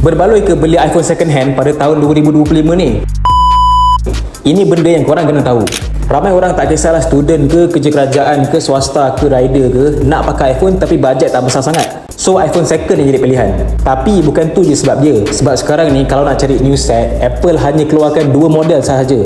Berbaloi ke beli iPhone second hand pada tahun 2025 ni? Ini benda yang korang kena tahu. Ramai orang tak kisahlah student ke, kerja kerajaan ke, swasta ke, rider ke, nak pakai iPhone tapi bajet tak besar sangat. So iPhone second yang jadi pilihan. Tapi bukan tu je sebab dia. Sebab sekarang ni kalau nak cari new set, Apple hanya keluarkan 2 model sahaja,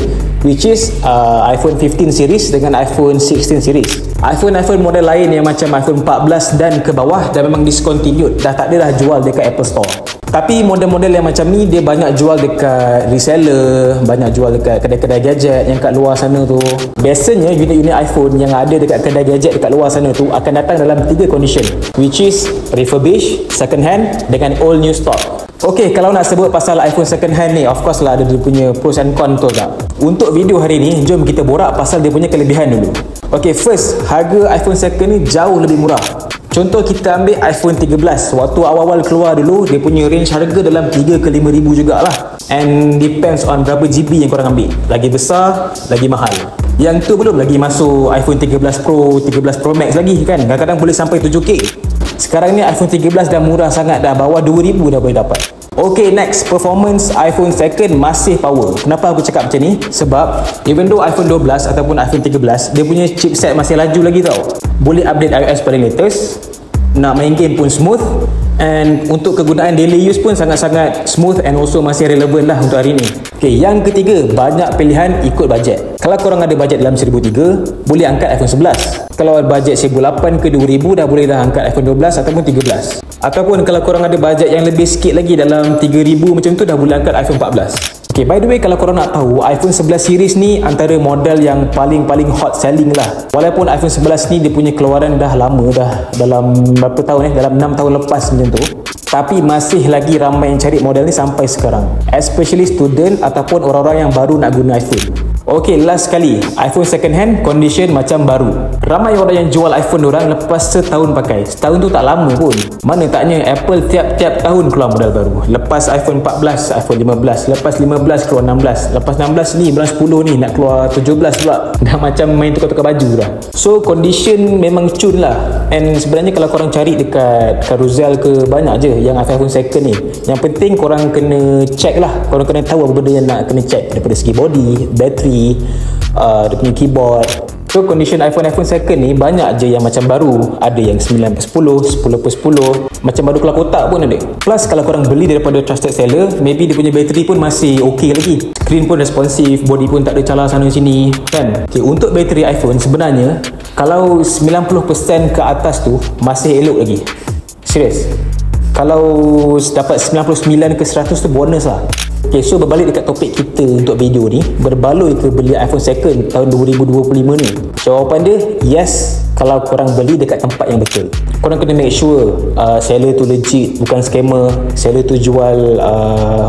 which is iPhone 15 series dengan iPhone 16 series. iPhone model lain yang macam iPhone 14 dan ke bawah dah memang discontinued, dah tak ada dah jual dekat Apple Store. Tapi model-model yang macam ni dia banyak jual dekat reseller, banyak jual dekat kedai-kedai gadget yang kat luar sana tu. Biasanya unit-unit iPhone yang ada dekat kedai gadget dekat luar sana tu akan datang dalam 3 condition, which is refurbished, second hand dengan all new stock. Okay, kalau nak sebut pasal iPhone second hand ni, of course lah ada dia punya pros and cons tu tak. Untuk video hari ni, jom kita borak pasal dia punya kelebihan dulu. Okay, first, harga iPhone second ni jauh lebih murah. Contoh kita ambil iPhone 13. Waktu awal-awal keluar dulu, dia punya range harga dalam 3 ke 5 ribu jugalah. And depends on berapa GB yang korang ambil. Lagi besar, lagi mahal. Yang tu belum lagi masuk iPhone 13 Pro, 13 Pro Max lagi kan. Kadang-kadang boleh sampai 7K. Sekarang ni iPhone 13 dah murah sangat, dah bawah 2000 dah boleh dapat. Okay, next, performance iPhone second masih power. Kenapa aku cakap macam ni? Sebab even though iPhone 12 ataupun iPhone 13, dia punya chipset masih laju lagi tau. Boleh update iOS paling latest, nak main game pun smooth, and untuk kegunaan daily use pun sangat-sangat smooth and also masih relevan lah untuk hari ni. Okay, yang ketiga, banyak pilihan ikut bajet. Kalau korang ada bajet dalam 1,300, boleh angkat iPhone 11. Kalau bajet 1,800 ke 2,000, dah boleh dah angkat iPhone 12 ataupun 13. Ataupun kalau korang ada bajet yang lebih sikit lagi dalam 3,000 macam tu, dah boleh angkat iPhone 14. Okay, by the way, kalau korang nak tahu, iPhone 11 series ni antara model yang paling hot selling lah. Walaupun iPhone 11 ni dia punya keluaran dah lama dah, dalam berapa tahun dalam 6 tahun lepas macam tu, tapi masih lagi ramai yang cari model ni sampai sekarang, especially student ataupun orang-orang yang baru nak guna iPhone. Okay, last sekali, iPhone second hand condition macam baru. Ramai orang yang jual iPhone diorang lepas setahun pakai. Setahun tu tak lama pun. Mana taknya Apple tiap-tiap tahun keluar model baru. Lepas iPhone 14, iPhone 15, lepas 15 keluar 16, lepas 16 ni bulan 10 ni nak keluar 17 pula. Dah macam main tukar-tukar baju dah. So condition memang cun lah. And sebenarnya kalau korang cari dekat Carousel ke, banyak je yang iPhone second ni. Yang penting korang kena check lah. Korang kena tahu apa benda yang nak kena check, daripada segi body, battery, dia punya keyboard. So condition iPhone second ni banyak je yang macam baru. Ada yang 9/10, 10/10, macam baru keluar kotak pun ada. Plus kalau korang beli daripada trusted seller, maybe dia punya bateri pun masih ok lagi. Screen pun responsif, body pun tak ada calar sana sini kan. Okay, untuk bateri iPhone sebenarnya kalau 90% ke atas tu masih elok lagi. Serius. Kalau dapat 99 ke 100 tu bonus lah. Okay, so berbalik dekat topik kita untuk video ni, berbaloi ke beli iPhone second tahun 2025 ni? Jawapan dia, yes, kalau korang beli dekat tempat yang betul. Korang kena make sure seller tu legit, bukan scammer. Seller tu jual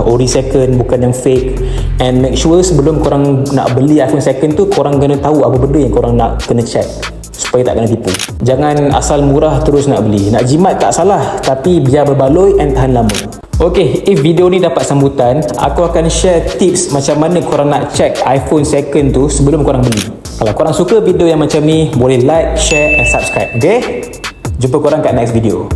ori second, bukan yang fake. And make sure sebelum korang nak beli iPhone second tu, korang kena tahu apa benda yang korang nak kena check, supaya tak kena tipu. Jangan asal murah terus nak beli. Nak jimat tak salah, tapi biar berbaloi and tahan lama. Okay, if video ni dapat sambutan, aku akan share tips macam mana korang nak check iPhone second tu sebelum korang beli. Kalau korang suka video yang macam ni, boleh like, share and subscribe. Okay? Jumpa korang kat next video.